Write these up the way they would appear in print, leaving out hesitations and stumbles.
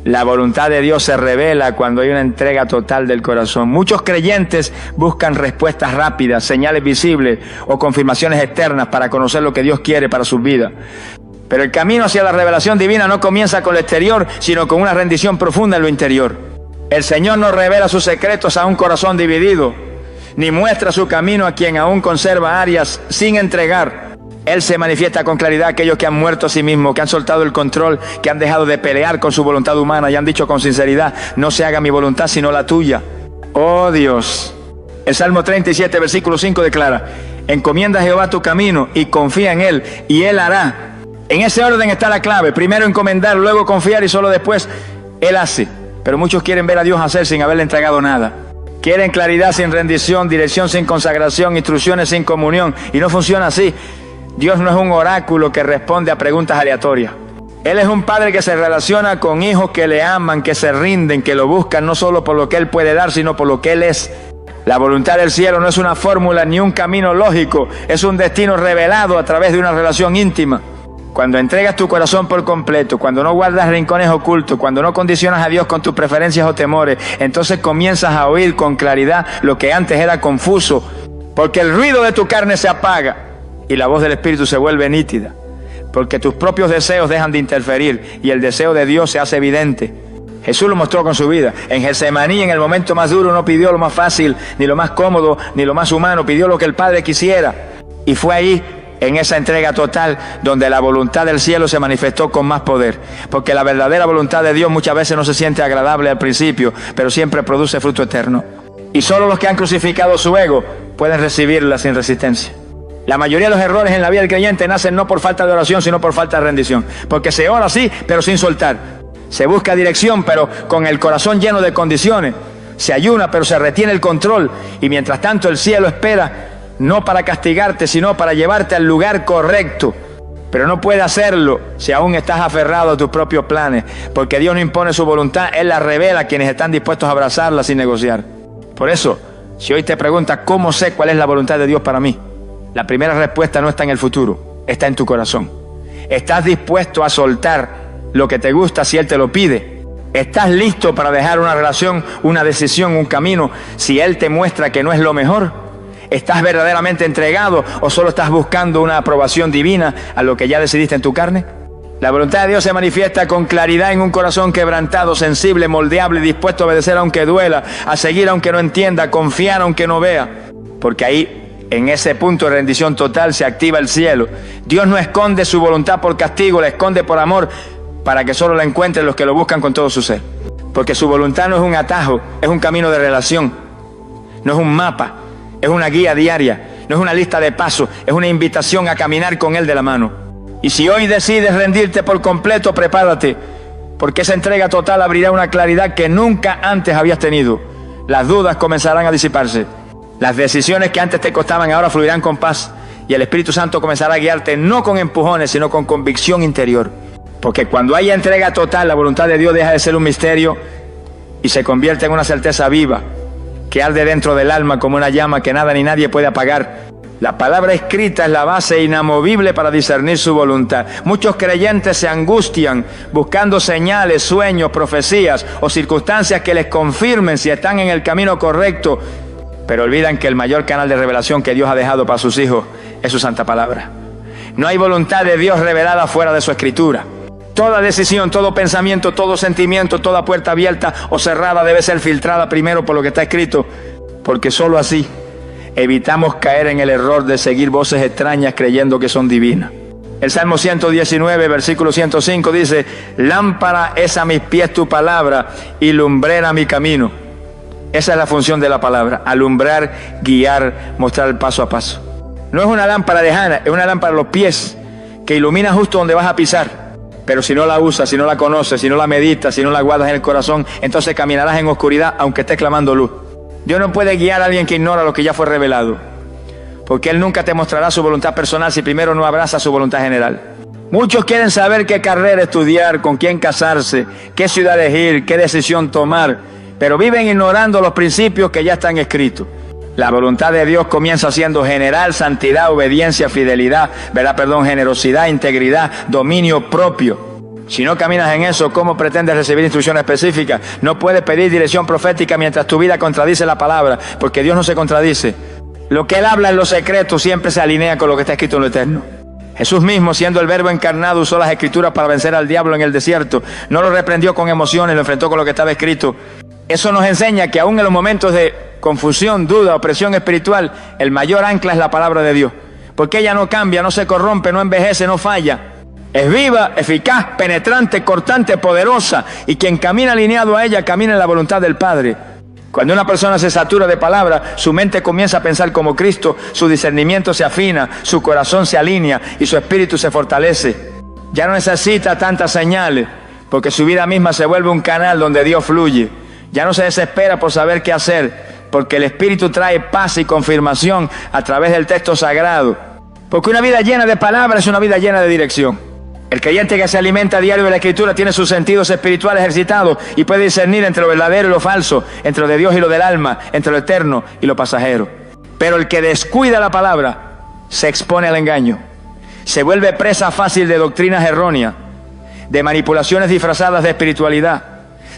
La voluntad de Dios se revela cuando hay una entrega total del corazón. Muchos creyentes buscan respuestas rápidas, señales visibles o confirmaciones externas para conocer lo que Dios quiere para sus vidas. Pero el camino hacia la revelación divina no comienza con lo exterior, sino con una rendición profunda en lo interior. El Señor no revela sus secretos a un corazón dividido, ni muestra su camino a quien aún conserva áreas sin entregar. Él se manifiesta con claridad a aquellos que han muerto a sí mismos, que han soltado el control, que han dejado de pelear con su voluntad humana y han dicho con sinceridad: no se haga mi voluntad sino la tuya. Oh Dios. El Salmo 37, versículo 5 declara: encomienda a Jehová tu camino y confía en Él, y Él hará. En ese orden está la clave. Primero encomendar, luego confiar y solo después Él hace. Pero muchos quieren ver a Dios hacer sin haberle entregado nada. Quieren claridad sin rendición, dirección sin consagración, instrucciones sin comunión. Y no funciona así. Dios no es un oráculo que responde a preguntas aleatorias. Él es un padre que se relaciona con hijos que le aman, que se rinden, que lo buscan no solo por lo que Él puede dar, sino por lo que Él es. La voluntad del cielo no es una fórmula ni un camino lógico. Es un destino revelado a través de una relación íntima. Cuando entregas tu corazón por completo, cuando no guardas rincones ocultos, cuando no condicionas a Dios con tus preferencias o temores, entonces comienzas a oír con claridad lo que antes era confuso, porque el ruido de tu carne se apaga y la voz del Espíritu se vuelve nítida, porque tus propios deseos dejan de interferir y el deseo de Dios se hace evidente. Jesús lo mostró con su vida. En Getsemaní, en el momento más duro, no pidió lo más fácil, ni lo más cómodo, ni lo más humano, pidió lo que el Padre quisiera. Y fue ahí, en esa entrega total, donde la voluntad del cielo se manifestó con más poder. Porque la verdadera voluntad de Dios muchas veces no se siente agradable al principio, pero siempre produce fruto eterno. Y solo los que han crucificado su ego pueden recibirla sin resistencia. La mayoría de los errores en la vida del creyente nacen no por falta de oración, sino por falta de rendición. Porque se ora sí, pero sin soltar. Se busca dirección, pero con el corazón lleno de condiciones. Se ayuna, pero se retiene el control. Y mientras tanto el cielo espera, no para castigarte, sino para llevarte al lugar correcto. Pero no puede hacerlo si aún estás aferrado a tus propios planes, porque Dios no impone su voluntad, Él la revela a quienes están dispuestos a abrazarla sin negociar. Por eso, si hoy te preguntas ¿cómo sé cuál es la voluntad de Dios para mí? La primera respuesta no está en el futuro, está en tu corazón. ¿Estás dispuesto a soltar lo que te gusta si Él te lo pide? ¿Estás listo para dejar una relación, una decisión, un camino si Él te muestra que no es lo mejor? ¿Estás verdaderamente entregado o solo estás buscando una aprobación divina a lo que ya decidiste en tu carne? La voluntad de Dios se manifiesta con claridad en un corazón quebrantado, sensible, moldeable, dispuesto a obedecer aunque duela, a seguir aunque no entienda, a confiar aunque no vea. Porque ahí, en ese punto de rendición total, se activa el cielo. Dios no esconde su voluntad por castigo, la esconde por amor, para que solo la encuentren los que lo buscan con todo su ser. Porque su voluntad no es un atajo, es un camino de relación, no es un mapa. Es una guía diaria, no es una lista de pasos, es una invitación a caminar con Él de la mano. Y si hoy decides rendirte por completo, prepárate, porque esa entrega total abrirá una claridad que nunca antes habías tenido. Las dudas comenzarán a disiparse. Las decisiones que antes te costaban ahora fluirán con paz. Y el Espíritu Santo comenzará a guiarte no con empujones, sino con convicción interior. Porque cuando haya entrega total, la voluntad de Dios deja de ser un misterio y se convierte en una certeza viva, que arde dentro del alma como una llama que nada ni nadie puede apagar. La palabra escrita es la base inamovible para discernir su voluntad. Muchos creyentes se angustian buscando señales, sueños, profecías o circunstancias que les confirmen si están en el camino correcto, pero olvidan que el mayor canal de revelación que Dios ha dejado para sus hijos es su santa palabra. No hay voluntad de Dios revelada fuera de su escritura. Toda decisión, todo pensamiento, todo sentimiento, toda puerta abierta o cerrada debe ser filtrada primero por lo que está escrito, porque solo así evitamos caer en el error de seguir voces extrañas creyendo que son divinas. El Salmo 119, versículo 105 dice: lámpara es a mis pies tu palabra y lumbrera mi camino. Esa es la función de la palabra: alumbrar, guiar, mostrar el paso a paso. No es una lámpara lejana, es una lámpara a los pies que ilumina justo donde vas a pisar. Pero si no la usas, si no la conoces, si no la meditas, si no la guardas en el corazón, entonces caminarás en oscuridad aunque estés clamando luz. Dios no puede guiar a alguien que ignora lo que ya fue revelado, porque Él nunca te mostrará su voluntad personal si primero no abraza su voluntad general. Muchos quieren saber qué carrera estudiar, con quién casarse, qué ciudad elegir, qué decisión tomar, pero viven ignorando los principios que ya están escritos. La voluntad de Dios comienza siendo general: santidad, obediencia, fidelidad, generosidad, integridad, dominio propio. Si no caminas en eso, ¿cómo pretendes recibir instrucciones específicas? No puedes pedir dirección profética mientras tu vida contradice la palabra, porque Dios no se contradice. Lo que Él habla en lo secreto siempre se alinea con lo que está escrito en lo eterno. Jesús mismo, siendo el Verbo encarnado, usó las Escrituras para vencer al diablo en el desierto. No lo reprendió con emociones, lo enfrentó con lo que estaba escrito. Eso nos enseña que aún en los momentos de confusión, duda, opresión espiritual, el mayor ancla es la palabra de Dios. Porque ella no cambia, no se corrompe, no envejece, no falla. Es viva, eficaz, penetrante, cortante, poderosa, y quien camina alineado a ella camina en la voluntad del Padre. Cuando una persona se satura de palabra, su mente comienza a pensar como Cristo, su discernimiento se afina, su corazón se alinea y su espíritu se fortalece. Ya no necesita tantas señales, porque su vida misma se vuelve un canal donde Dios fluye. Ya no se desespera por saber qué hacer, porque el Espíritu trae paz y confirmación a través del texto sagrado. Porque una vida llena de palabras es una vida llena de dirección. El creyente que se alimenta a diario de la Escritura tiene sus sentidos espirituales ejercitados y puede discernir entre lo verdadero y lo falso, entre lo de Dios y lo del alma, entre lo eterno y lo pasajero. Pero el que descuida la palabra se expone al engaño, se vuelve presa fácil de doctrinas erróneas, de manipulaciones disfrazadas de espiritualidad,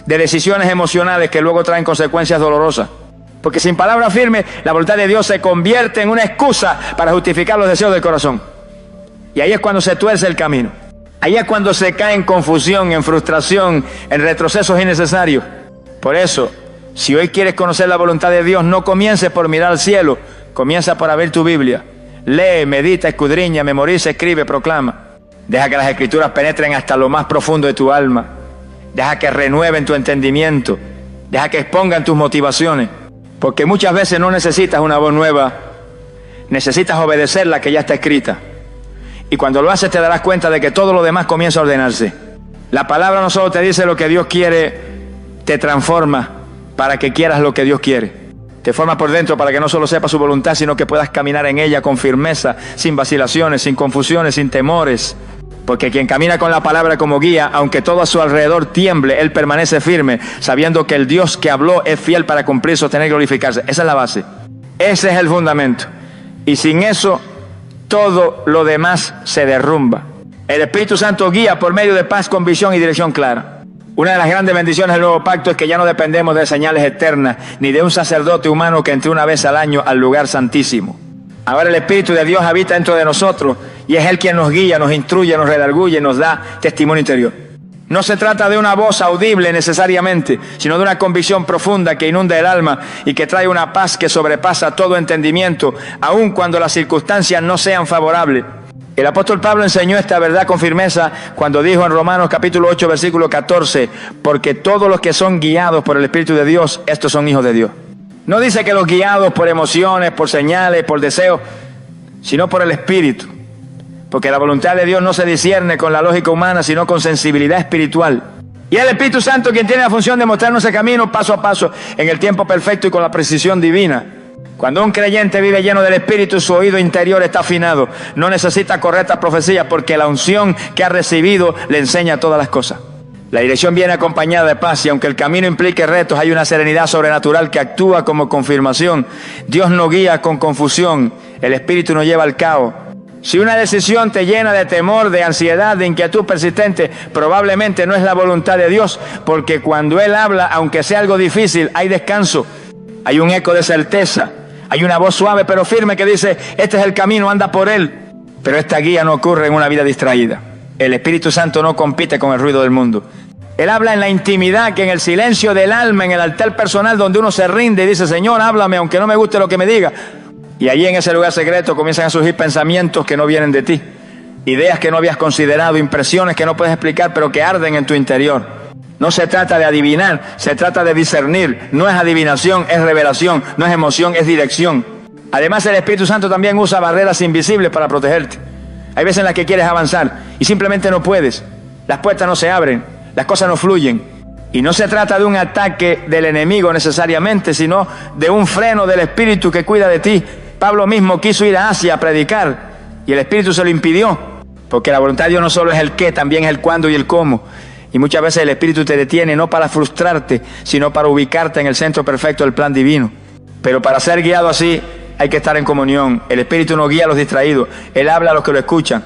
de decisiones emocionales que luego traen consecuencias dolorosas. Porque sin palabra firme, la voluntad de Dios se convierte en una excusa para justificar los deseos del corazón. Y ahí es cuando se tuerce el camino. Ahí es cuando se cae en confusión, en frustración, en retrocesos innecesarios. Por eso, si hoy quieres conocer la voluntad de Dios, no comiences por mirar al cielo, comienza por abrir tu Biblia. Lee, medita, escudriña, memoriza, escribe, proclama. Deja que las Escrituras penetren hasta lo más profundo de tu alma. Deja que renueven tu entendimiento. Deja que expongan tus motivaciones. Porque muchas veces no necesitas una voz nueva, necesitas obedecer la que ya está escrita. Y cuando lo haces te darás cuenta de que todo lo demás comienza a ordenarse. La palabra no solo te dice lo que Dios quiere, te transforma para que quieras lo que Dios quiere. Te forma por dentro para que no solo sepas su voluntad, sino que puedas caminar en ella con firmeza, sin vacilaciones, sin confusiones, sin temores. Porque quien camina con la palabra como guía, aunque todo a su alrededor tiemble, él permanece firme, sabiendo que el Dios que habló es fiel para cumplir, sostener y glorificarse. Esa es la base. Ese es el fundamento. Y sin eso, todo lo demás se derrumba. El Espíritu Santo guía por medio de paz, convicción y dirección clara. Una de las grandes bendiciones del nuevo pacto es que ya no dependemos de señales eternas, ni de un sacerdote humano que entre una vez al año al lugar santísimo. Ahora el Espíritu de Dios habita dentro de nosotros y es Él quien nos guía, nos instruye, nos redarguye, nos da testimonio interior. No se trata de una voz audible necesariamente, sino de una convicción profunda que inunda el alma y que trae una paz que sobrepasa todo entendimiento, aun cuando las circunstancias no sean favorables. El apóstol Pablo enseñó esta verdad con firmeza cuando dijo en Romanos capítulo 8, versículo 14, porque todos los que son guiados por el Espíritu de Dios, estos son hijos de Dios. No dice que los guiados por emociones, por señales, por deseos, sino por el Espíritu. Porque la voluntad de Dios no se discierne con la lógica humana, sino con sensibilidad espiritual. Y es el Espíritu Santo quien tiene la función de mostrarnos ese camino paso a paso, en el tiempo perfecto y con la precisión divina. Cuando un creyente vive lleno del Espíritu, su oído interior está afinado. No necesita correctas profecías porque la unción que ha recibido le enseña todas las cosas. La dirección viene acompañada de paz y aunque el camino implique retos, hay una serenidad sobrenatural que actúa como confirmación. Dios no guía con confusión, el Espíritu nos lleva al caos. Si una decisión te llena de temor, de ansiedad, de inquietud persistente, probablemente no es la voluntad de Dios, porque cuando Él habla, aunque sea algo difícil, hay descanso, hay un eco de certeza, hay una voz suave pero firme que dice, este es el camino, anda por él. Pero esta guía no ocurre en una vida distraída. El Espíritu Santo no compite con el ruido del mundo. Él habla en la intimidad, que en el silencio del alma, en el altar personal donde uno se rinde y dice, Señor, háblame aunque no me guste lo que me diga. Y allí en ese lugar secreto comienzan a surgir pensamientos que no vienen de ti, ideas que no habías considerado, impresiones que no puedes explicar, pero que arden en tu interior. No se trata de adivinar, se trata de discernir. No es adivinación, es revelación. No es emoción, es dirección. Además, el Espíritu Santo también usa barreras invisibles para protegerte. Hay veces en las que quieres avanzar y simplemente no puedes. Las puertas no se abren, las cosas no fluyen. Y no se trata de un ataque del enemigo necesariamente, sino de un freno del Espíritu que cuida de ti. Pablo mismo quiso ir a Asia a predicar y el Espíritu se lo impidió, porque la voluntad de Dios no solo es el qué, también es el cuándo y el cómo. Y muchas veces el Espíritu te detiene no para frustrarte, sino para ubicarte en el centro perfecto del plan divino. Pero para ser guiado así hay que estar en comunión. El Espíritu no guía a los distraídos, Él habla a los que lo escuchan.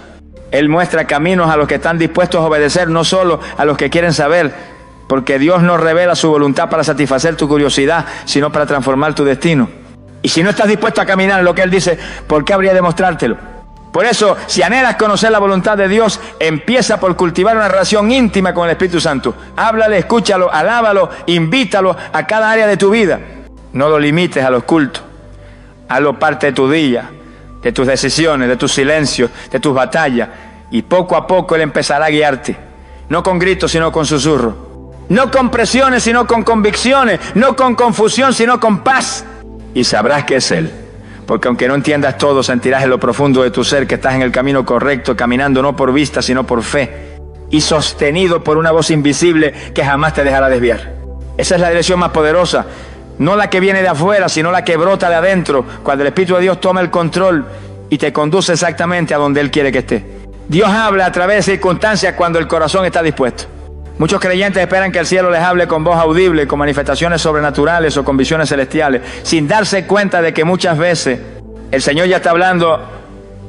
Él muestra caminos a los que están dispuestos a obedecer, no solo a los que quieren saber, porque Dios no revela su voluntad para satisfacer tu curiosidad, sino para transformar tu destino. Y si no estás dispuesto a caminar en lo que Él dice, ¿por qué habría de mostrártelo? Por eso, si anhelas conocer la voluntad de Dios, empieza por cultivar una relación íntima con el Espíritu Santo. Háblale, escúchalo, alábalo, invítalo a cada área de tu vida. No lo limites a los cultos. Hazlo parte de tu día, de tus decisiones, de tus silencios, de tus batallas. Y poco a poco Él empezará a guiarte. No con gritos, sino con susurros. No con presiones, sino con convicciones. No con confusión, sino con paz. Y sabrás que es Él. Porque aunque no entiendas todo, sentirás en lo profundo de tu ser que estás en el camino correcto, caminando no por vista, sino por fe. Y sostenido por una voz invisible que jamás te dejará desviar. Esa es la dirección más poderosa. No la que viene de afuera, sino la que brota de adentro. Cuando el Espíritu de Dios toma el control y te conduce exactamente a donde Él quiere que estés. Dios habla a través de circunstancias cuando el corazón está dispuesto. Muchos creyentes esperan que el cielo les hable con voz audible, con manifestaciones sobrenaturales o con visiones celestiales, sin darse cuenta de que muchas veces el Señor ya está hablando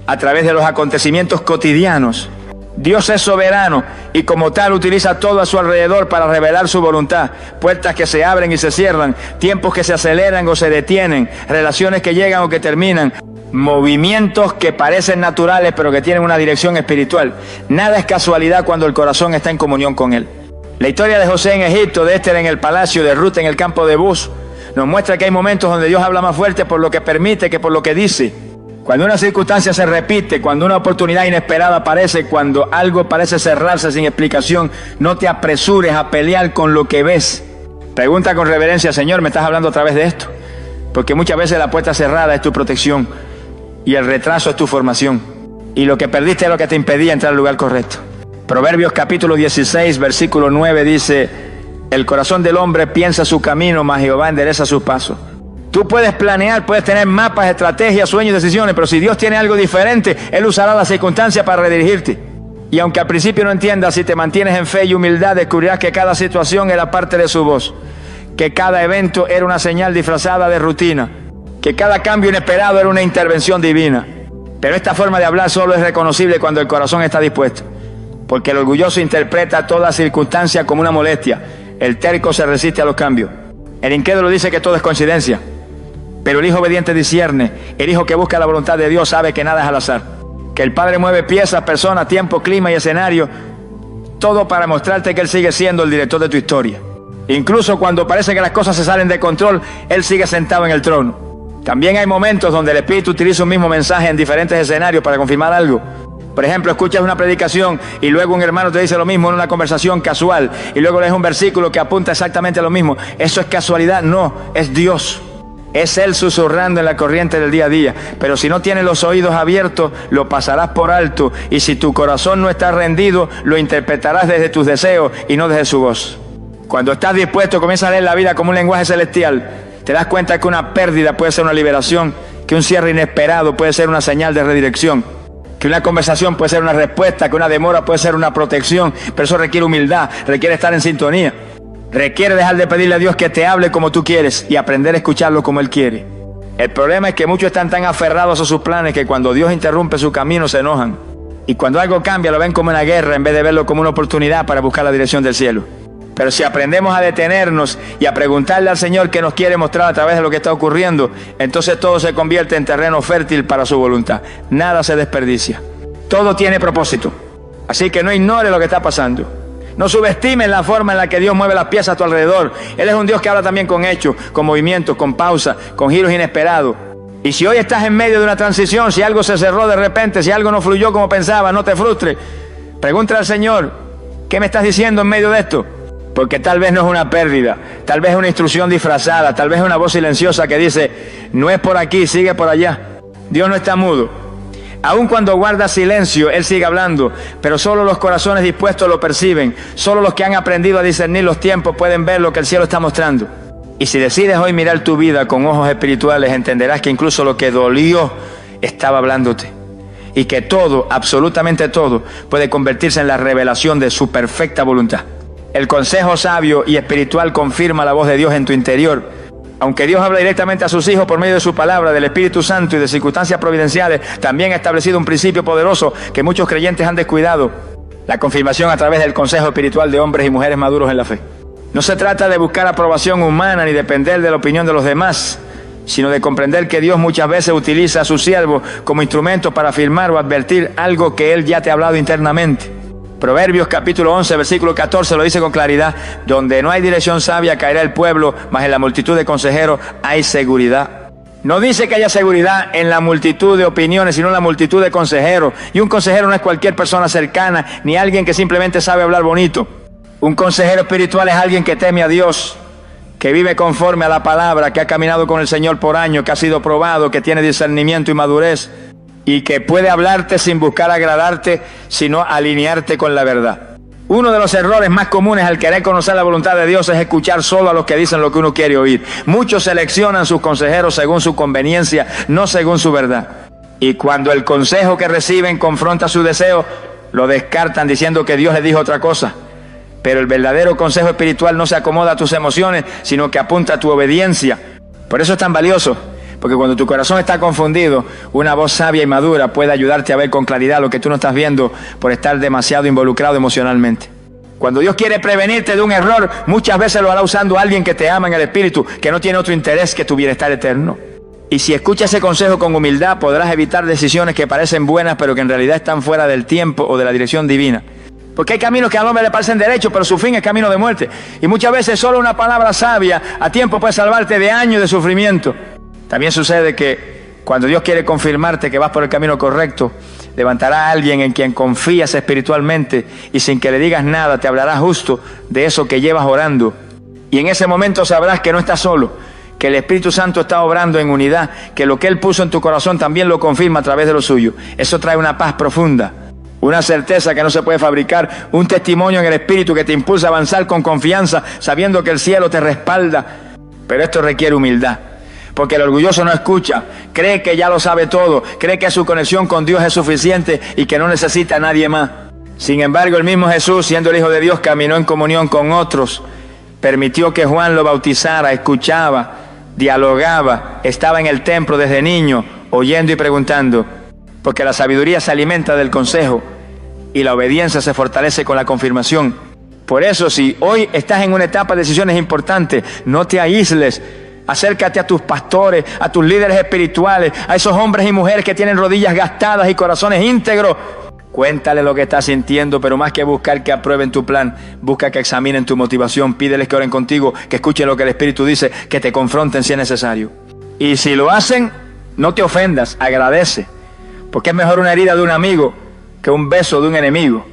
a través de los acontecimientos cotidianos. Dios es soberano y como tal utiliza todo a su alrededor para revelar su voluntad. Puertas que se abren y se cierran, tiempos que se aceleran o se detienen, relaciones que llegan o que terminan, movimientos que parecen naturales pero que tienen una dirección espiritual. Nada es casualidad cuando el corazón está en comunión con Él. La historia de José en Egipto, de Esther en el palacio, de Ruth en el campo de Buz, nos muestra que hay momentos donde Dios habla más fuerte por lo que permite que por lo que dice. Cuando una circunstancia se repite, cuando una oportunidad inesperada aparece, cuando algo parece cerrarse sin explicación, no te apresures a pelear con lo que ves. Pregunta con reverencia, Señor, ¿me estás hablando a través de esto? Porque muchas veces la puerta cerrada es tu protección y el retraso es tu formación. Y lo que perdiste es lo que te impedía entrar al lugar correcto. Proverbios capítulo 16, versículo 9 dice: el corazón del hombre piensa su camino, mas Jehová endereza sus pasos. Tú puedes planear, puedes tener mapas, estrategias, sueños, decisiones, pero si Dios tiene algo diferente, Él usará las circunstancias para redirigirte. Y aunque al principio no entiendas, si te mantienes en fe y humildad, descubrirás que cada situación era parte de su voz, que cada evento era una señal disfrazada de rutina, que cada cambio inesperado era una intervención divina. Pero esta forma de hablar solo es reconocible cuando el corazón está dispuesto, porque el orgulloso interpreta toda circunstancia como una molestia. El terco se resiste a los cambios. El incrédulo dice que todo es coincidencia, pero el hijo obediente discierne. El hijo que busca la voluntad de Dios sabe que nada es al azar, que el Padre mueve piezas, personas, tiempo, clima y escenario, todo para mostrarte que Él sigue siendo el director de tu historia. Incluso cuando parece que las cosas se salen de control, Él sigue sentado en el trono. También hay momentos donde el Espíritu utiliza un mismo mensaje en diferentes escenarios para confirmar algo. Por ejemplo, escuchas una predicación y luego un hermano te dice lo mismo en una conversación casual y luego lees un versículo que apunta exactamente a lo mismo. ¿Eso es casualidad? No, es Dios. Es Él susurrando en la corriente del día a día. Pero si no tienes los oídos abiertos, lo pasarás por alto. Y si tu corazón no está rendido, lo interpretarás desde tus deseos y no desde su voz. Cuando estás dispuesto, comienzas a leer la vida como un lenguaje celestial. Te das cuenta que una pérdida puede ser una liberación, que un cierre inesperado puede ser una señal de redirección, que una conversación puede ser una respuesta, que una demora puede ser una protección. Pero eso requiere humildad, requiere estar en sintonía. Requiere dejar de pedirle a Dios que te hable como tú quieres y aprender a escucharlo como Él quiere. El problema es que muchos están tan aferrados a sus planes que cuando Dios interrumpe su camino se enojan. Y cuando algo cambia lo ven como una guerra en vez de verlo como una oportunidad para buscar la dirección del cielo. Pero si aprendemos a detenernos y a preguntarle al Señor qué nos quiere mostrar a través de lo que está ocurriendo, entonces todo se convierte en terreno fértil para su voluntad. Nada se desperdicia. Todo tiene propósito. Así que no ignore lo que está pasando. No subestimes la forma en la que Dios mueve las piezas a tu alrededor. Él es un Dios que habla también con hechos, con movimientos, con pausa, con giros inesperados. Y si hoy estás en medio de una transición, si algo se cerró de repente, si algo no fluyó como pensaba, no te frustres. Pregúntale al Señor, ¿qué me estás diciendo en medio de esto? Porque tal vez no es una pérdida, tal vez es una instrucción disfrazada, tal vez es una voz silenciosa que dice, no es por aquí, sigue por allá. Dios no está mudo. Aun cuando guarda silencio, Él sigue hablando, pero solo los corazones dispuestos lo perciben. Solo los que han aprendido a discernir los tiempos pueden ver lo que el cielo está mostrando. Y si decides hoy mirar tu vida con ojos espirituales, entenderás que incluso lo que dolió estaba hablándote. Y que todo, absolutamente todo, puede convertirse en la revelación de su perfecta voluntad. El consejo sabio y espiritual confirma la voz de Dios en tu interior. Aunque Dios habla directamente a sus hijos por medio de su palabra, del Espíritu Santo y de circunstancias providenciales, también ha establecido un principio poderoso que muchos creyentes han descuidado: la confirmación a través del consejo espiritual de hombres y mujeres maduros en la fe. No se trata de buscar aprobación humana ni depender de la opinión de los demás, sino de comprender que Dios muchas veces utiliza a sus siervos como instrumentos para afirmar o advertir algo que Él ya te ha hablado internamente. Proverbios capítulo 11, versículo 14 lo dice con claridad: donde no hay dirección sabia caerá el pueblo, mas en la multitud de consejeros hay seguridad. No dice que haya seguridad en la multitud de opiniones, sino en la multitud de consejeros. Y un consejero no es cualquier persona cercana, ni alguien que simplemente sabe hablar bonito. Un consejero espiritual es alguien que teme a Dios, que vive conforme a la palabra, que ha caminado con el Señor por años, que ha sido probado, que tiene discernimiento y madurez, y que puede hablarte sin buscar agradarte, sino alinearte con la verdad. Uno de los errores más comunes al querer conocer la voluntad de Dios es escuchar solo a los que dicen lo que uno quiere oír. Muchos seleccionan sus consejeros según su conveniencia, no según su verdad. Y cuando el consejo que reciben confronta su deseo, lo descartan diciendo que Dios les dijo otra cosa. Pero el verdadero consejo espiritual no se acomoda a tus emociones, sino que apunta a tu obediencia. Por eso es tan valioso. Porque cuando tu corazón está confundido, una voz sabia y madura puede ayudarte a ver con claridad lo que tú no estás viendo por estar demasiado involucrado emocionalmente. Cuando Dios quiere prevenirte de un error, muchas veces lo hará usando a alguien que te ama en el espíritu, que no tiene otro interés que tu bienestar eterno. Y si escuchas ese consejo con humildad, podrás evitar decisiones que parecen buenas, pero que en realidad están fuera del tiempo o de la dirección divina. Porque hay caminos que al hombre le parecen derechos, pero su fin es camino de muerte. Y muchas veces solo una palabra sabia a tiempo puede salvarte de años de sufrimiento. También sucede que cuando Dios quiere confirmarte que vas por el camino correcto, levantará a alguien en quien confías espiritualmente y sin que le digas nada te hablará justo de eso que llevas orando. Y en ese momento sabrás que no estás solo, que el Espíritu Santo está obrando en unidad, que lo que Él puso en tu corazón también lo confirma a través de lo suyo. Eso trae una paz profunda, una certeza que no se puede fabricar, un testimonio en el Espíritu que te impulsa a avanzar con confianza, sabiendo que el cielo te respalda. Pero esto requiere humildad. Porque el orgulloso no escucha, cree que ya lo sabe todo, cree que su conexión con Dios es suficiente y que no necesita a nadie más. Sin embargo, el mismo Jesús, siendo el Hijo de Dios, caminó en comunión con otros, permitió que Juan lo bautizara, escuchaba, dialogaba, estaba en el templo desde niño, oyendo y preguntando, porque la sabiduría se alimenta del consejo y la obediencia se fortalece con la confirmación. Por eso, si hoy estás en una etapa de decisiones importantes, no te aísles. Acércate a tus pastores, a tus líderes espirituales, a esos hombres y mujeres que tienen rodillas gastadas y corazones íntegros. Cuéntale lo que estás sintiendo, pero más que buscar que aprueben tu plan, busca que examinen tu motivación, pídeles que oren contigo, que escuchen lo que el Espíritu dice, que te confronten si es necesario. Y si lo hacen, no te ofendas, agradece, porque es mejor una herida de un amigo que un beso de un enemigo.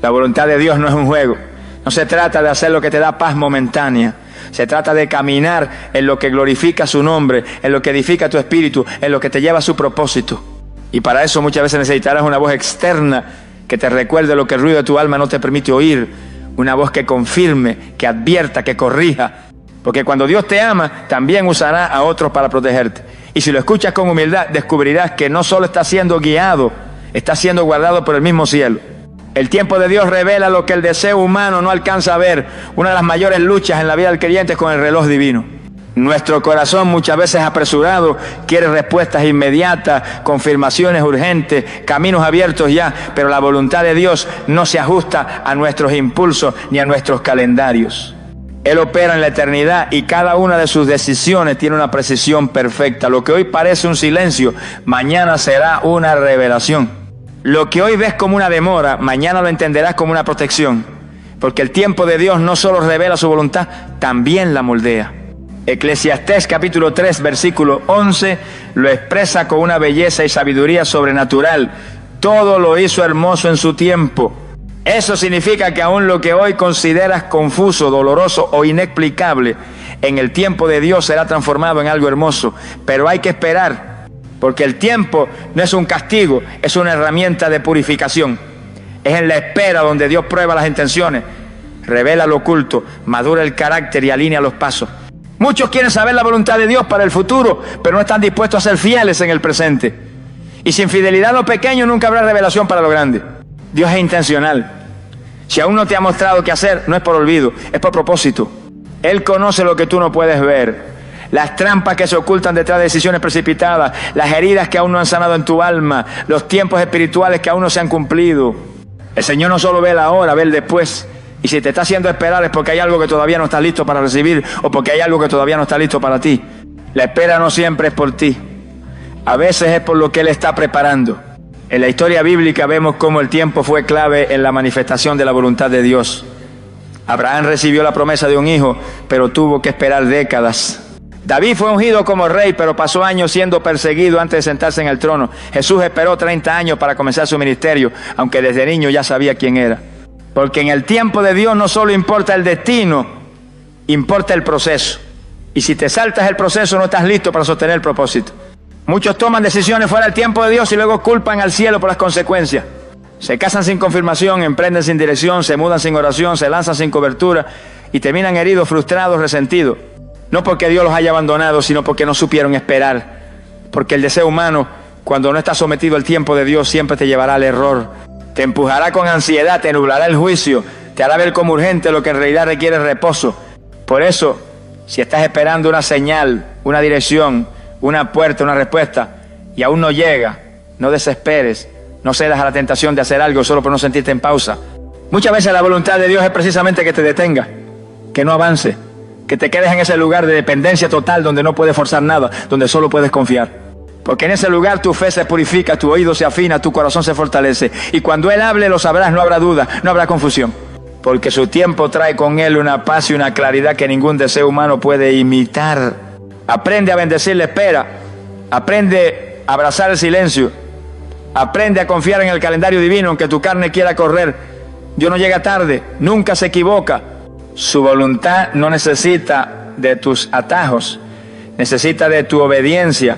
La voluntad de Dios no es un juego, no se trata de hacer lo que te da paz momentánea. Se trata de caminar en lo que glorifica su nombre, en lo que edifica tu espíritu, en lo que te lleva a su propósito. Y para eso muchas veces necesitarás una voz externa que te recuerde lo que el ruido de tu alma no te permite oír. Una voz que confirme, que advierta, que corrija. Porque cuando Dios te ama, también usará a otros para protegerte. Y si lo escuchas con humildad, descubrirás que no solo estás siendo guiado, estás siendo guardado por el mismo cielo. El tiempo de Dios revela lo que el deseo humano no alcanza a ver. Una de las mayores luchas en la vida del creyente es con el reloj divino. Nuestro corazón, muchas veces apresurado, quiere respuestas inmediatas, confirmaciones urgentes, caminos abiertos ya, pero la voluntad de Dios no se ajusta a nuestros impulsos ni a nuestros calendarios. Él opera en la eternidad y cada una de sus decisiones tiene una precisión perfecta. Lo que hoy parece un silencio, mañana será una revelación. Lo que hoy ves como una demora, mañana lo entenderás como una protección, porque el tiempo de Dios no solo revela su voluntad, también la moldea. Eclesiastés capítulo 3, versículo 11, lo expresa con una belleza y sabiduría sobrenatural. Todo lo hizo hermoso en su tiempo. Eso significa que aún lo que hoy consideras confuso, doloroso o inexplicable, en el tiempo de Dios será transformado en algo hermoso. Pero hay que esperar. Porque el tiempo no es un castigo, es una herramienta de purificación. Es en la espera donde Dios prueba las intenciones, revela lo oculto, madura el carácter y alinea los pasos. Muchos quieren saber la voluntad de Dios para el futuro, pero no están dispuestos a ser fieles en el presente. Y sin fidelidad a lo pequeño nunca habrá revelación para lo grande. Dios es intencional. Si aún no te ha mostrado qué hacer, no es por olvido, es por propósito. Él conoce lo que tú no puedes ver. las trampas que se ocultan detrás de decisiones precipitadas, las heridas que aún no han sanado en tu alma, los tiempos espirituales que aún no se han cumplido. El Señor no solo ve la hora, ve el después. Y si te está haciendo esperar es porque hay algo que todavía no estás listo para recibir o porque hay algo que todavía no está listo para ti. La espera no siempre es por ti. A veces es por lo que Él está preparando. En la historia bíblica vemos cómo el tiempo fue clave en la manifestación de la voluntad de Dios. Abraham recibió la promesa de un hijo, pero tuvo que esperar décadas. David fue ungido como rey, pero pasó años siendo perseguido antes de sentarse en el trono. Jesús esperó 30 años para comenzar su ministerio, aunque desde niño ya sabía quién era. Porque en el tiempo de Dios no solo importa el destino, importa el proceso. Y si te saltas el proceso, no estás listo para sostener el propósito. Muchos toman decisiones fuera del tiempo de Dios y luego culpan al cielo por las consecuencias. Se casan sin confirmación, emprenden sin dirección, se mudan sin oración, se lanzan sin cobertura y terminan heridos, frustrados, resentidos. No porque Dios los haya abandonado, sino porque no supieron esperar. Porque el deseo humano, cuando no está sometido al tiempo de Dios, siempre te llevará al error. Te empujará con ansiedad, te nublará el juicio, te hará ver como urgente lo que en realidad requiere reposo. Por eso, si estás esperando una señal, una dirección, una puerta, una respuesta, y aún no llega, no desesperes, no cedas a la tentación de hacer algo solo por no sentirte en pausa. Muchas veces la voluntad de Dios es precisamente que te detenga, que no avance, que te quedes en ese lugar de dependencia total donde no puedes forzar nada, donde solo puedes confiar. Porque en ese lugar tu fe se purifica, tu oído se afina, tu corazón se fortalece. Y cuando Él hable lo sabrás, no habrá duda, no habrá confusión. Porque su tiempo trae con Él una paz y una claridad que ningún deseo humano puede imitar. Aprende a bendecir la espera, aprende a abrazar el silencio, aprende a confiar en el calendario divino aunque tu carne quiera correr. Dios no llega tarde, nunca se equivoca. Su voluntad no necesita de tus atajos, necesita de tu obediencia.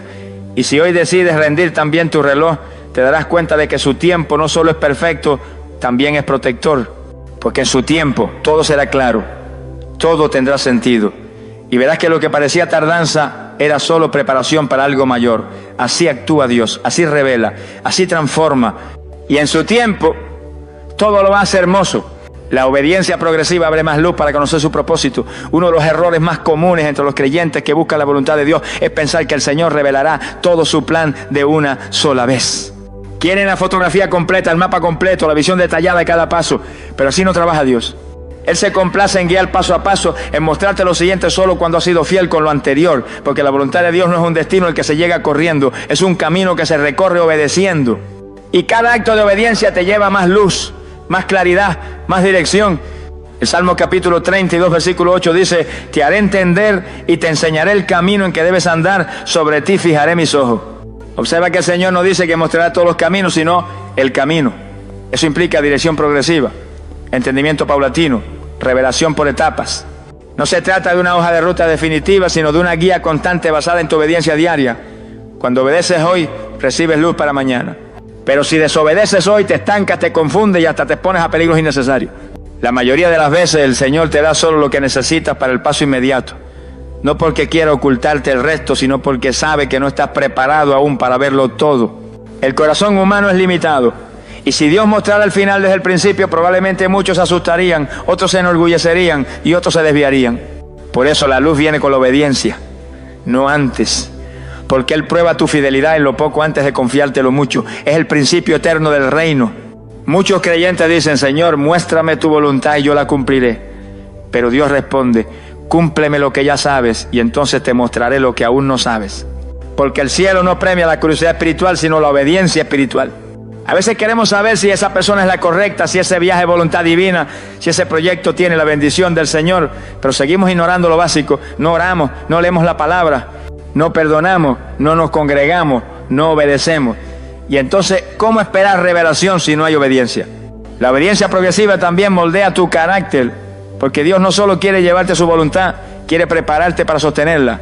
Y si hoy decides rendir también tu reloj, te darás cuenta de que su tiempo no solo es perfecto, también es protector. Porque en su tiempo todo será claro, todo tendrá sentido. Y verás que lo que parecía tardanza era solo preparación para algo mayor. Así actúa Dios, así revela, así transforma. Y en su tiempo todo lo hace hermoso. La obediencia progresiva abre más luz para conocer su propósito. Uno de los errores más comunes entre los creyentes que buscan la voluntad de Dios es pensar que el Señor revelará todo su plan de una sola vez. Quieren la fotografía completa, el mapa completo, la visión detallada de cada paso, pero así no trabaja Dios. Él se complace en guiar paso a paso, en mostrarte lo siguiente solo cuando has sido fiel con lo anterior, porque la voluntad de Dios no es un destino al que se llega corriendo, es un camino que se recorre obedeciendo. Y cada acto de obediencia te lleva a más luz, más claridad, más dirección. El Salmo capítulo 32, versículo 8 dice: te haré entender y te enseñaré el camino en que debes andar, sobre ti fijaré mis ojos. Observa que el Señor no dice que mostrará todos los caminos, sino el camino. Eso implica dirección progresiva, entendimiento paulatino, revelación por etapas. No se trata de una hoja de ruta definitiva, sino de una guía constante basada en tu obediencia diaria. Cuando obedeces hoy, recibes luz para mañana. Pero si desobedeces hoy, te estancas, te confundes y hasta te expones a peligros innecesarios. La mayoría de las veces el Señor te da solo lo que necesitas para el paso inmediato. No porque quiera ocultarte el resto, sino porque sabe que no estás preparado aún para verlo todo. El corazón humano es limitado. Y si Dios mostrara el final desde el principio, probablemente muchos se asustarían, otros se enorgullecerían y otros se desviarían. Por eso la luz viene con la obediencia, no antes. Porque Él prueba tu fidelidad en lo poco antes de confiarte lo mucho. Es el principio eterno del reino. Muchos creyentes dicen: Señor, muéstrame tu voluntad y yo la cumpliré. Pero Dios responde: cúmpleme lo que ya sabes y entonces te mostraré lo que aún no sabes. Porque el cielo no premia la curiosidad espiritual, sino la obediencia espiritual. A veces queremos saber si esa persona es la correcta, si ese viaje es voluntad divina, si ese proyecto tiene la bendición del Señor, pero seguimos ignorando lo básico. No oramos, no leemos la palabra, no perdonamos, no nos congregamos, no obedecemos. Y entonces, ¿cómo esperar revelación si no hay obediencia? La obediencia progresiva también moldea tu carácter, porque Dios no solo quiere llevarte a su voluntad, quiere prepararte para sostenerla.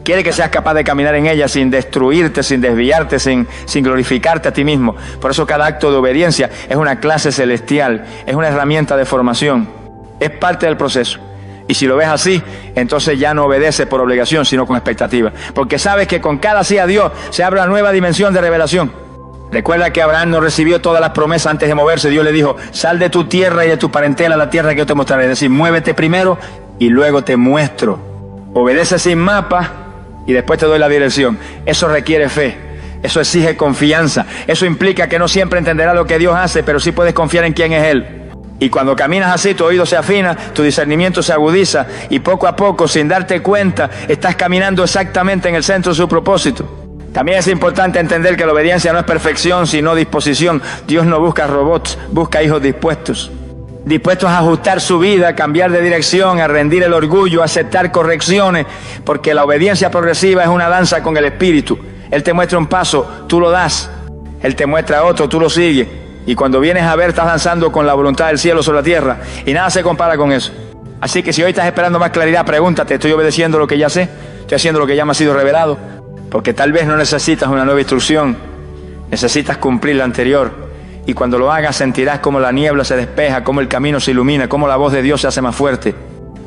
Quiere que seas capaz de caminar en ella sin destruirte, sin desviarte, sin glorificarte a ti mismo. Por eso cada acto de obediencia es una clase celestial, es una herramienta de formación, es parte del proceso. Y si lo ves así, entonces ya no obedeces por obligación, sino con expectativa. Porque sabes que con cada sí a Dios se abre una nueva dimensión de revelación. Recuerda que Abraham no recibió todas las promesas antes de moverse. Dios le dijo: sal de tu tierra y de tu parentela a la tierra que yo te mostraré. Es decir, muévete primero y luego te muestro. Obedece sin mapa y después te doy la dirección. Eso requiere fe, eso exige confianza, eso implica que no siempre entenderás lo que Dios hace, pero sí puedes confiar en quién es Él. Y cuando caminas así, tu oído se afina, tu discernimiento se agudiza, y poco a poco, sin darte cuenta, estás caminando exactamente en el centro de su propósito. También es importante entender que la obediencia no es perfección, sino disposición. Dios no busca robots, busca hijos dispuestos a ajustar su vida, a cambiar de dirección, a rendir el orgullo, a aceptar correcciones, porque la obediencia progresiva es una danza con el Espíritu. Él te muestra un paso, tú lo das. Él te muestra otro, tú lo sigues. Y cuando vienes a ver, estás danzando con la voluntad del cielo sobre la tierra. Y nada se compara con eso. Así que si hoy estás esperando más claridad, pregúntate, ¿estoy obedeciendo lo que ya sé? ¿Estoy haciendo lo que ya me ha sido revelado? Porque tal vez no necesitas una nueva instrucción, necesitas cumplir la anterior. Y cuando lo hagas sentirás como la niebla se despeja, como el camino se ilumina, como la voz de Dios se hace más fuerte.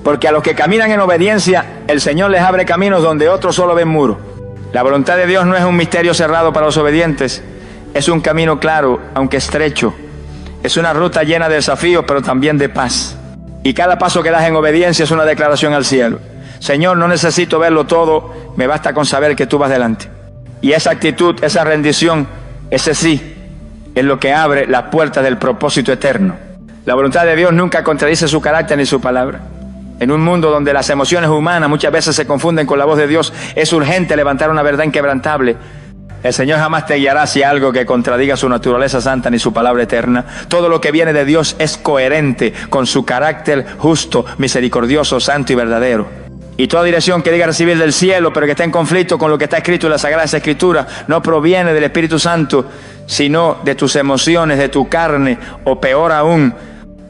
Porque a los que caminan en obediencia, el Señor les abre caminos donde otros solo ven muros. La voluntad de Dios no es un misterio cerrado para los obedientes, es un camino claro, aunque estrecho. Es una ruta llena de desafíos, pero también de paz. Y cada paso que das en obediencia es una declaración al cielo. Señor, no necesito verlo todo, me basta con saber que tú vas delante. Y esa actitud, esa rendición, ese sí, es lo que abre las puertas del propósito eterno. La voluntad de Dios nunca contradice su carácter ni su palabra. En un mundo donde las emociones humanas muchas veces se confunden con la voz de Dios, es urgente levantar una verdad inquebrantable. El Señor jamás te guiará hacia algo que contradiga su naturaleza santa ni su palabra eterna. Todo lo que viene de Dios es coherente con su carácter justo, misericordioso, santo y verdadero. Y toda dirección que diga recibir del cielo, pero que esté en conflicto con lo que está escrito en las Sagradas Escrituras, no proviene del Espíritu Santo, sino de tus emociones, de tu carne, o peor aún,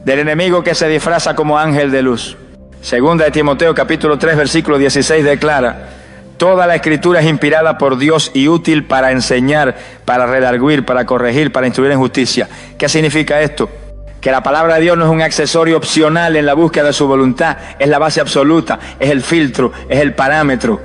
del enemigo que se disfraza como ángel de luz. Segunda de Timoteo, capítulo 3, versículo 16, declara: toda la Escritura es inspirada por Dios y útil para enseñar, para redarguir, para corregir, para instruir en justicia. ¿Qué significa esto? Que la palabra de Dios no es un accesorio opcional en la búsqueda de su voluntad, es la base absoluta, es el filtro, es el parámetro.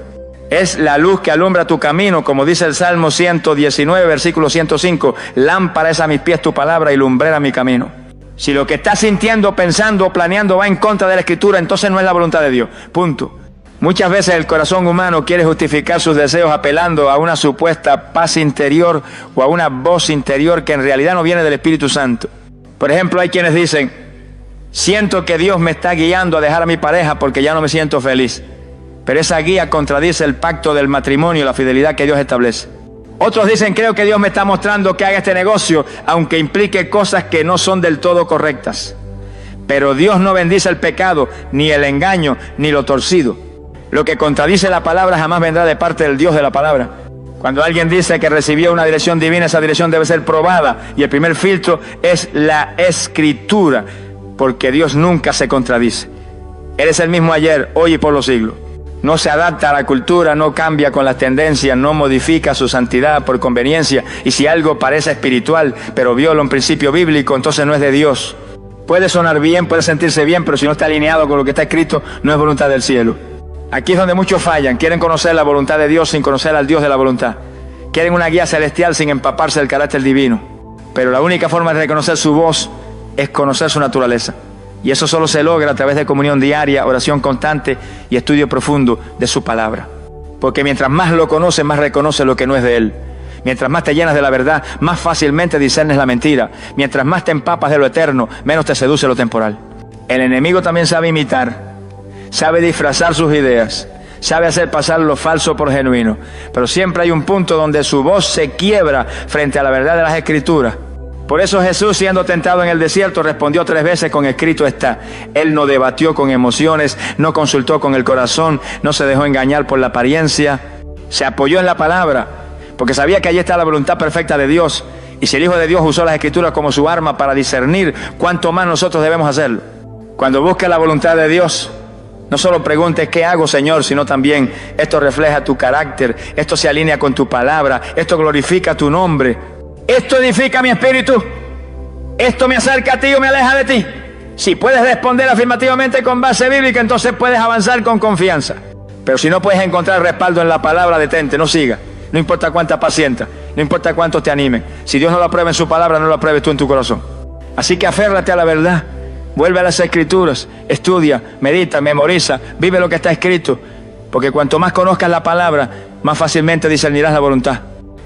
Es la luz que alumbra tu camino, como dice el Salmo 119, versículo 105, lámpara es a mis pies tu palabra y lumbrera mi camino. Si lo que estás sintiendo, pensando o planeando va en contra de la Escritura, entonces no es la voluntad de Dios, punto. Muchas veces el corazón humano quiere justificar sus deseos apelando a una supuesta paz interior o a una voz interior que en realidad no viene del Espíritu Santo. Por ejemplo, hay quienes dicen: siento que Dios me está guiando a dejar a mi pareja porque ya no me siento feliz. Pero esa guía contradice el pacto del matrimonio y la fidelidad que Dios establece. Otros dicen: creo que Dios me está mostrando que haga este negocio, aunque implique cosas que no son del todo correctas. Pero Dios no bendice el pecado, ni el engaño, ni lo torcido. Lo que contradice la palabra jamás vendrá de parte del Dios de la palabra. Cuando alguien dice que recibió una dirección divina, esa dirección debe ser probada. Y el primer filtro es la Escritura, porque Dios nunca se contradice. Él es el mismo ayer, hoy y por los siglos. No se adapta a la cultura, no cambia con las tendencias, no modifica su santidad por conveniencia. Y si algo parece espiritual, pero viola un principio bíblico, entonces no es de Dios. Puede sonar bien, puede sentirse bien, pero si no está alineado con lo que está escrito, no es voluntad del cielo. Aquí es donde muchos fallan, quieren conocer la voluntad de Dios sin conocer al Dios de la voluntad. Quieren una guía celestial sin empaparse del carácter divino. Pero la única forma de reconocer su voz es conocer su naturaleza. Y eso solo se logra a través de comunión diaria, oración constante y estudio profundo de su palabra. Porque mientras más lo conoces, más reconoces lo que no es de Él. Mientras más te llenas de la verdad, más fácilmente discernes la mentira. Mientras más te empapas de lo eterno, menos te seduce lo temporal. El enemigo también sabe imitar. Sabe disfrazar sus ideas, sabe hacer pasar lo falso por genuino, pero siempre hay un punto donde su voz se quiebra frente a la verdad de las Escrituras. Por eso Jesús, siendo tentado en el desierto, respondió 3 veces con escrito está. Él no debatió con emociones, no consultó con el corazón, no se dejó engañar por la apariencia, se apoyó en la palabra, porque sabía que allí está la voluntad perfecta de Dios. Y si el Hijo de Dios usó las Escrituras como su arma para discernir, ¿cuánto más nosotros debemos hacerlo? Cuando busques la voluntad de Dios, no solo preguntes ¿qué hago, Señor?, sino también esto refleja tu carácter, esto se alinea con tu palabra, esto glorifica tu nombre, esto edifica mi espíritu, esto me acerca a ti o me aleja de ti. Si puedes responder afirmativamente con base bíblica, entonces puedes avanzar con confianza. Pero si no puedes encontrar respaldo en la palabra, detente, no siga. No importa cuánta pacienta, no importa cuántos te animen. Si Dios no lo aprueba en su palabra, no lo apruebes tú en tu corazón. Así que aférrate a la verdad. Vuelve a las Escrituras, estudia, medita, memoriza, vive lo que está escrito porque cuanto más conozcas la palabra, más fácilmente discernirás la voluntad.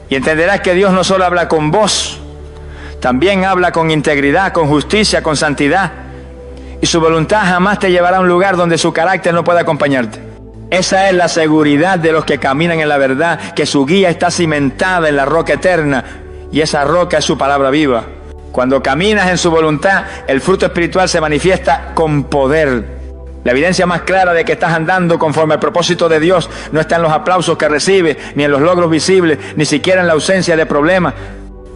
Y entenderás que Dios no solo habla con voz, también habla con integridad, con justicia, con santidad. Y su voluntad jamás te llevará a un lugar donde su carácter no pueda acompañarte. Esa es la seguridad de los que caminan en la verdad, que su guía está cimentada en la roca eterna, y esa roca es su palabra viva. Cuando caminas en su voluntad, el fruto espiritual se manifiesta con poder. La evidencia más clara de que estás andando conforme al propósito de Dios no está en los aplausos que recibes, ni en los logros visibles, ni siquiera en la ausencia de problemas.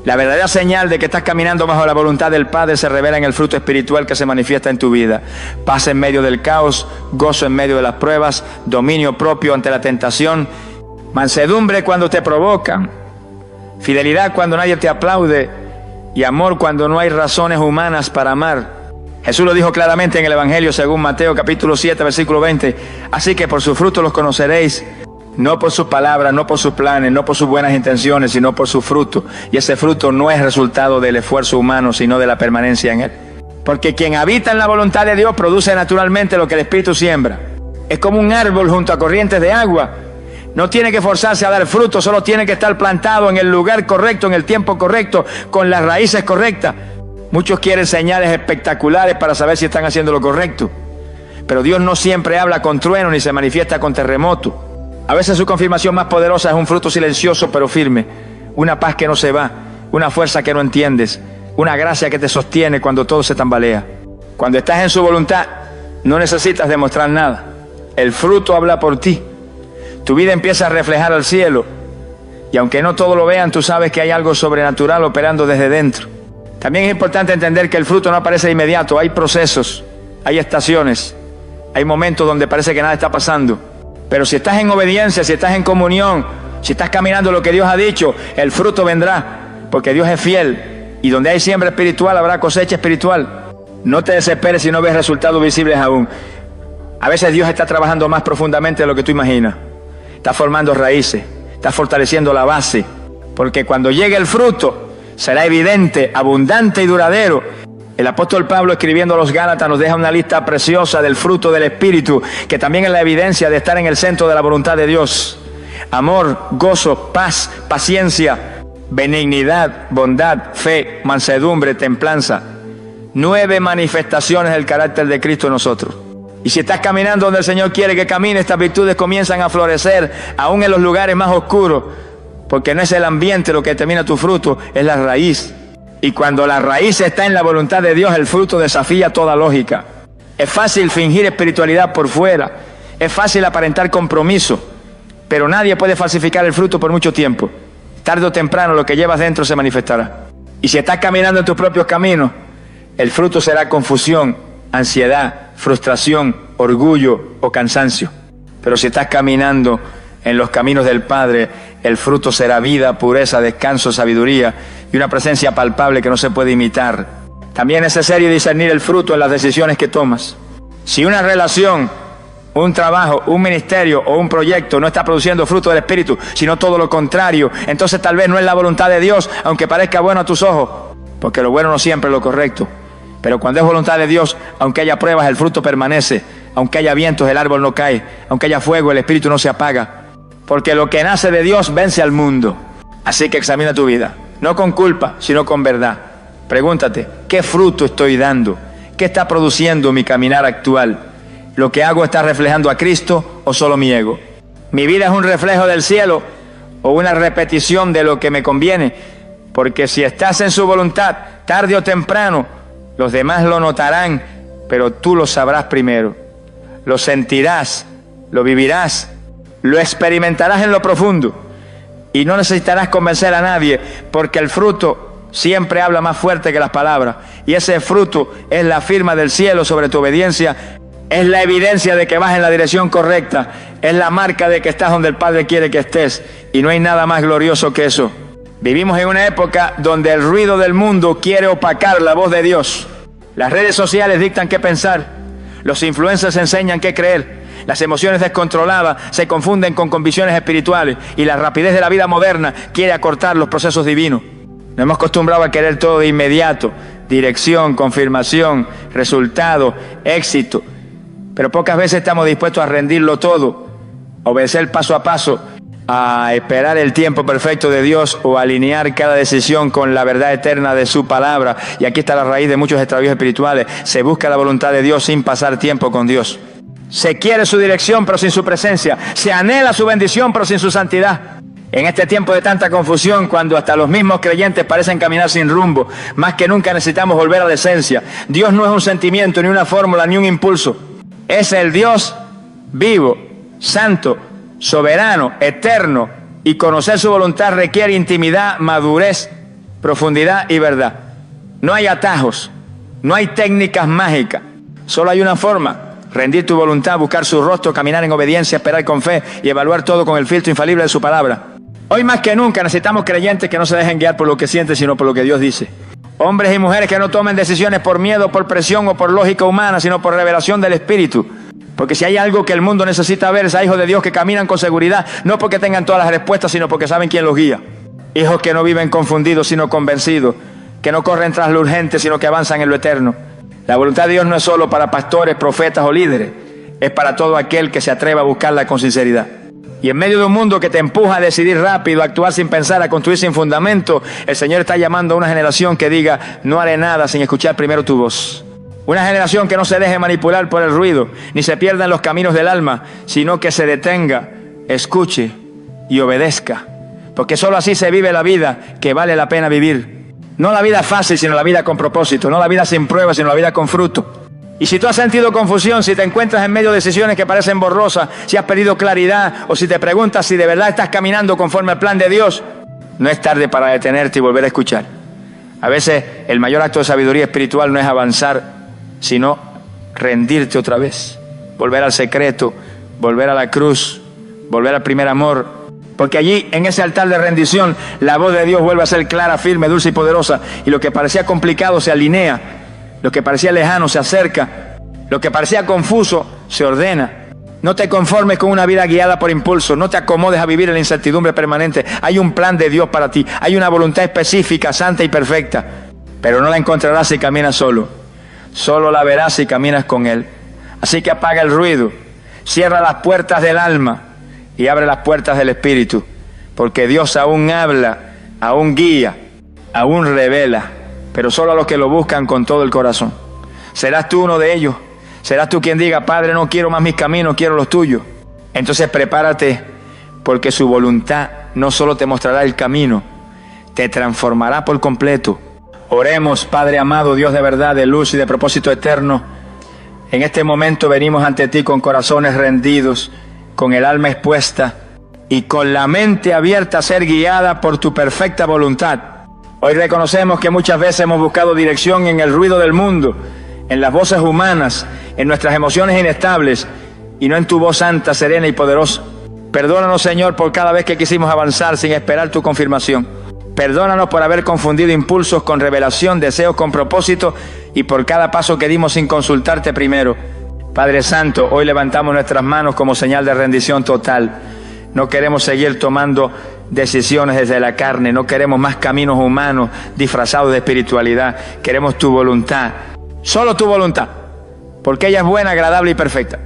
La verdadera señal de que estás caminando bajo la voluntad del Padre se revela en el fruto espiritual que se manifiesta en tu vida. Paz en medio del caos, gozo en medio de las pruebas, dominio propio ante la tentación, mansedumbre cuando te provocan, fidelidad cuando nadie te aplaude y amor cuando no hay razones humanas para amar. Jesús lo dijo claramente en el Evangelio según Mateo capítulo 7 versículo 20. Así que por sus frutos los conoceréis, no por sus palabras, no por sus planes, no por sus buenas intenciones, sino por su fruto. Y ese fruto no es resultado del esfuerzo humano, sino de la permanencia en él. Porque quien habita en la voluntad de Dios produce naturalmente lo que el Espíritu siembra. Es como un árbol junto a corrientes de agua. No tiene que forzarse a dar fruto, solo tiene que estar plantado en el lugar correcto, en el tiempo correcto, con las raíces correctas. Muchos quieren señales espectaculares para saber si están haciendo lo correcto. Pero Dios no siempre habla con trueno ni se manifiesta con terremoto. A veces su confirmación más poderosa es un fruto silencioso pero firme. Una paz que no se va, una fuerza que no entiendes, una gracia que te sostiene cuando todo se tambalea. Cuando estás en su voluntad, no necesitas demostrar nada. El fruto habla por ti. Tu vida empieza a reflejar al cielo. Y aunque no todos lo vean, tú sabes que hay algo sobrenatural operando desde dentro. También es importante entender que el fruto no aparece de inmediato. Hay procesos, hay estaciones, hay momentos donde parece que nada está pasando. Pero si estás en obediencia, si estás en comunión, si estás caminando lo que Dios ha dicho, el fruto vendrá, porque Dios es fiel. Y donde hay siembra espiritual, habrá cosecha espiritual. No te desesperes si no ves resultados visibles aún. A veces Dios está trabajando más profundamente de lo que tú imaginas. Está formando raíces, está fortaleciendo la base, porque cuando llegue el fruto, será evidente, abundante y duradero. El apóstol Pablo, escribiendo a los Gálatas, nos deja una lista preciosa del fruto del Espíritu, que también es la evidencia de estar en el centro de la voluntad de Dios. Amor, gozo, paz, paciencia, benignidad, bondad, fe, mansedumbre, templanza. 9 manifestaciones del carácter de Cristo en nosotros. Y si estás caminando donde el Señor quiere que camine, estas virtudes comienzan a florecer, aún en los lugares más oscuros. Porque no es el ambiente lo que determina tu fruto, es la raíz. Y cuando la raíz está en la voluntad de Dios, el fruto desafía toda lógica. Es fácil fingir espiritualidad por fuera. Es fácil aparentar compromiso. Pero nadie puede falsificar el fruto por mucho tiempo. Tarde o temprano lo que llevas dentro se manifestará. Y si estás caminando en tus propios caminos, el fruto será confusión, ansiedad, frustración, orgullo o cansancio. Pero si estás caminando en los caminos del Padre, el fruto será vida, pureza, descanso, sabiduría y una presencia palpable que no se puede imitar. También es necesario discernir el fruto en las decisiones que tomas. Si una relación, un trabajo, un ministerio o un proyecto no está produciendo fruto del Espíritu, sino todo lo contrario, entonces tal vez no es la voluntad de Dios, aunque parezca bueno a tus ojos, porque lo bueno no siempre es lo correcto. Pero cuando es voluntad de Dios, aunque haya pruebas, el fruto permanece. Aunque haya vientos, el árbol no cae. Aunque haya fuego, el Espíritu no se apaga. Porque lo que nace de Dios vence al mundo. Así que examina tu vida, no con culpa, sino con verdad. Pregúntate, ¿qué fruto estoy dando? ¿Qué está produciendo mi caminar actual? ¿Lo que hago está reflejando a Cristo o solo mi ego? ¿Mi vida es un reflejo del cielo o una repetición de lo que me conviene? Porque si estás en su voluntad, tarde o temprano, los demás lo notarán, pero tú lo sabrás primero. Lo sentirás, lo vivirás, lo experimentarás en lo profundo y no necesitarás convencer a nadie, porque el fruto siempre habla más fuerte que las palabras, y ese fruto es la firma del cielo sobre tu obediencia, es la evidencia de que vas en la dirección correcta, es la marca de que estás donde el Padre quiere que estés, y no hay nada más glorioso que eso. Vivimos en una época donde el ruido del mundo quiere opacar la voz de Dios. Las redes sociales dictan qué pensar, los influencers enseñan qué creer. Las emociones descontroladas se confunden con convicciones espirituales y la rapidez de la vida moderna quiere acortar los procesos divinos. Nos hemos acostumbrado a querer todo de inmediato, dirección, confirmación, resultado, éxito. Pero pocas veces estamos dispuestos a rendirlo todo a obedecer paso a paso, a esperar el tiempo perfecto de Dios o alinear cada decisión con la verdad eterna de su palabra. Y aquí está la raíz de muchos extravíos espirituales. Se busca la voluntad de Dios sin pasar tiempo con Dios. Se quiere su dirección pero sin su presencia. Se anhela su bendición pero sin su santidad. En este tiempo de tanta confusión, cuando hasta los mismos creyentes parecen caminar sin rumbo, más que nunca necesitamos volver a la esencia. Dios no es un sentimiento, ni una fórmula, ni un impulso. Es el Dios vivo, santo, soberano, eterno, y conocer su voluntad requiere intimidad, madurez, profundidad y verdad. No hay atajos, no hay técnicas mágicas, solo hay una forma: rendir tu voluntad, buscar su rostro, caminar en obediencia, esperar con fe y evaluar todo con el filtro infalible de su palabra. Hoy más que nunca necesitamos creyentes que no se dejen guiar por lo que sienten, sino por lo que Dios dice. Hombres y mujeres que no tomen decisiones por miedo, por presión o por lógica humana, sino por revelación del Espíritu. Porque si hay algo que el mundo necesita ver, es a hijos de Dios que caminan con seguridad, no porque tengan todas las respuestas, sino porque saben quién los guía. Hijos que no viven confundidos, sino convencidos, que no corren tras lo urgente, sino que avanzan en lo eterno. La voluntad de Dios no es solo para pastores, profetas o líderes, es para todo aquel que se atreva a buscarla con sinceridad. Y en medio de un mundo que te empuja a decidir rápido, a actuar sin pensar, a construir sin fundamento, el Señor está llamando a una generación que diga: no haré nada sin escuchar primero tu voz. Una generación que no se deje manipular por el ruido, ni se pierda en los caminos del alma, sino que se detenga, escuche y obedezca. Porque solo así se vive la vida que vale la pena vivir. No la vida fácil, sino la vida con propósito. No la vida sin pruebas, sino la vida con fruto. Y si tú has sentido confusión, si te encuentras en medio de decisiones que parecen borrosas, si has perdido claridad, o si te preguntas si de verdad estás caminando conforme al plan de Dios, no es tarde para detenerte y volver a escuchar. A veces el mayor acto de sabiduría espiritual no es avanzar, sino rendirte otra vez, volver al secreto, volver a la cruz, volver al primer amor. Porque allí, en ese altar de rendición, la voz de Dios vuelve a ser clara, firme, dulce y poderosa, y lo que parecía complicado se alinea. Lo que parecía lejano se acerca, lo que parecía confuso se ordena. No te conformes con una vida guiada por impulso, no te acomodes a vivir en la incertidumbre permanente. Hay un plan de Dios para ti, hay una voluntad específica, santa y perfecta, pero no la encontrarás si caminas solo. Solo la verás si caminas con Él. Así que apaga el ruido, cierra las puertas del alma y abre las puertas del Espíritu, porque Dios aún habla, aún guía, aún revela, pero solo a los que lo buscan con todo el corazón. ¿Serás tú uno de ellos? ¿Serás tú quien diga: Padre, no quiero más mis caminos, quiero los tuyos? Entonces prepárate, porque su voluntad no solo te mostrará el camino, te transformará por completo. Oremos. Padre amado, Dios de verdad, de luz y de propósito eterno, en este momento venimos ante ti con corazones rendidos, con el alma expuesta y con la mente abierta a ser guiada por tu perfecta voluntad. Hoy reconocemos que muchas veces hemos buscado dirección en el ruido del mundo, en las voces humanas, en nuestras emociones inestables, y no en tu voz santa, serena y poderosa. Perdónanos, Señor, por cada vez que quisimos avanzar sin esperar tu confirmación. Perdónanos por haber confundido impulsos con revelación, deseos con propósito, y por cada paso que dimos sin consultarte primero. Padre Santo, hoy levantamos nuestras manos como señal de rendición total. No queremos seguir tomando decisiones desde la carne, no queremos más caminos humanos disfrazados de espiritualidad. Queremos tu voluntad, solo tu voluntad, porque ella es buena, agradable y perfecta.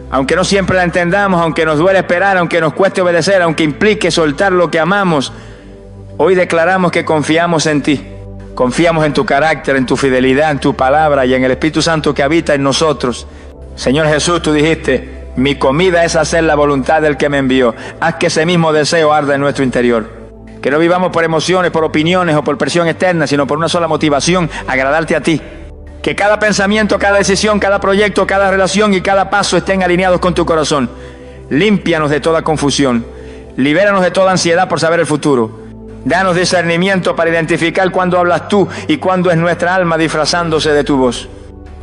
Aunque no siempre la entendamos, aunque nos duele esperar, aunque nos cueste obedecer, aunque implique soltar lo que amamos, hoy declaramos que confiamos en ti. Confiamos en tu carácter, en tu fidelidad, en tu palabra y en el Espíritu Santo que habita en nosotros. Señor Jesús, tú dijiste: mi comida es hacer la voluntad del que me envió. Haz que ese mismo deseo arda en nuestro interior. Que no vivamos por emociones, por opiniones o por presión externa, sino por una sola motivación: agradarte a ti. Que cada pensamiento, cada decisión, cada proyecto, cada relación y cada paso estén alineados con tu corazón. Límpianos de toda confusión. Libéranos de toda ansiedad por saber el futuro. Danos discernimiento para identificar cuándo hablas tú y cuándo es nuestra alma disfrazándose de tu voz.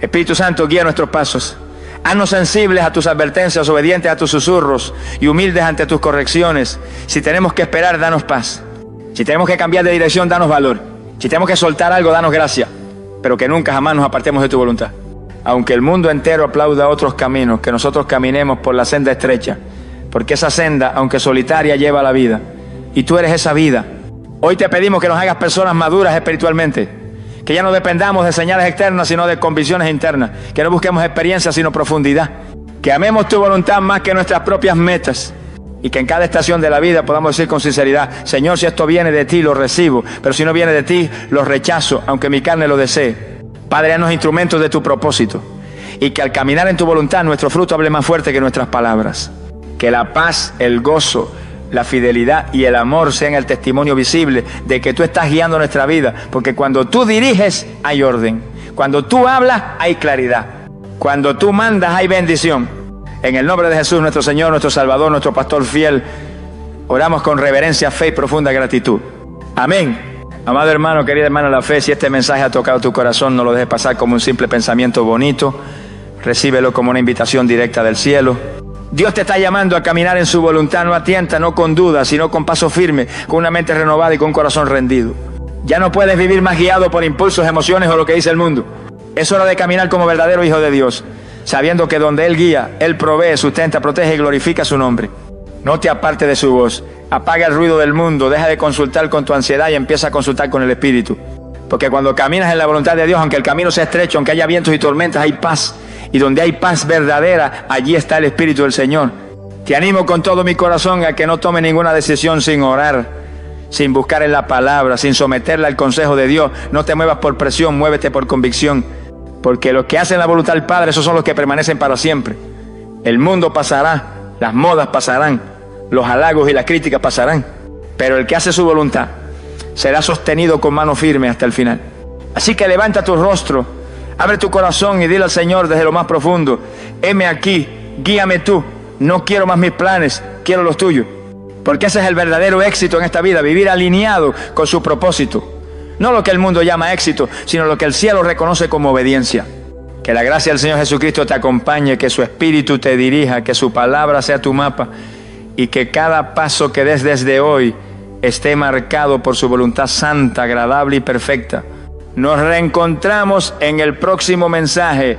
Espíritu Santo, guía nuestros pasos. Haznos sensibles a tus advertencias, obedientes a tus susurros y humildes ante tus correcciones. Si tenemos que esperar, danos paz. Si tenemos que cambiar de dirección, danos valor. Si tenemos que soltar algo, danos gracia. Pero que nunca jamás nos apartemos de tu voluntad. Aunque el mundo entero aplauda otros caminos, que nosotros caminemos por la senda estrecha. Porque esa senda, aunque solitaria, lleva a la vida. Y tú eres esa vida. Hoy te pedimos que nos hagas personas maduras espiritualmente. Que ya no dependamos de señales externas, sino de convicciones internas. Que no busquemos experiencia, sino profundidad. Que amemos tu voluntad más que nuestras propias metas. Y que en cada estación de la vida podamos decir con sinceridad: Señor, si esto viene de ti, lo recibo, pero si no viene de ti, lo rechazo, aunque mi carne lo desee. Padre, haznos instrumentos de tu propósito, y que al caminar en tu voluntad, nuestro fruto hable más fuerte que nuestras palabras. Que la paz, el gozo, la fidelidad y el amor sean el testimonio visible de que tú estás guiando nuestra vida, porque cuando tú diriges hay orden, cuando tú hablas hay claridad, cuando tú mandas hay bendición. En el nombre de Jesús, nuestro Señor, nuestro Salvador, nuestro pastor fiel, oramos con reverencia, fe y profunda gratitud. Amén. Amado hermano, querida hermana, la fe, si este mensaje ha tocado tu corazón, no lo dejes pasar como un simple pensamiento bonito, recíbelo como una invitación directa del cielo. Dios te está llamando a caminar en su voluntad, no a tientas, no con dudas, sino con paso firme, con una mente renovada y con un corazón rendido. Ya no puedes vivir más guiado por impulsos, emociones o lo que dice el mundo. Es hora de caminar como verdadero hijo de Dios, sabiendo que donde Él guía, Él provee, sustenta, protege y glorifica su nombre. No te apartes de su voz, apaga el ruido del mundo, deja de consultar con tu ansiedad y empieza a consultar con el Espíritu. Porque cuando caminas en la voluntad de Dios, aunque el camino sea estrecho, aunque haya vientos y tormentas, hay paz. Y donde hay paz verdadera, allí está el Espíritu del Señor. Te animo con todo mi corazón a que no tome ninguna decisión sin orar, sin buscar en la palabra, sin someterla al consejo de Dios. No te muevas por presión, muévete por convicción. Porque los que hacen la voluntad del Padre, esos son los que permanecen para siempre. El mundo pasará, las modas pasarán, los halagos y las críticas pasarán, pero el que hace su voluntad será sostenido con mano firme hasta el final. Así que levanta tu rostro, abre tu corazón y dile al Señor desde lo más profundo: heme aquí, guíame tú, no quiero más mis planes, quiero los tuyos. Porque ese es el verdadero éxito en esta vida, vivir alineado con su propósito. No lo que el mundo llama éxito, sino lo que el cielo reconoce como obediencia. Que la gracia del Señor Jesucristo te acompañe, que su Espíritu te dirija, que su palabra sea tu mapa, y que cada paso que des desde hoy esté marcado por su voluntad santa, agradable y perfecta. Nos reencontramos en el próximo mensaje,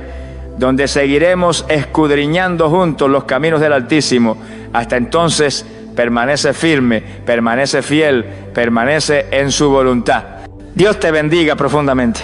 donde seguiremos escudriñando juntos los caminos del Altísimo. Hasta entonces, permanece firme, permanece fiel, permanece en su voluntad. Dios te bendiga profundamente.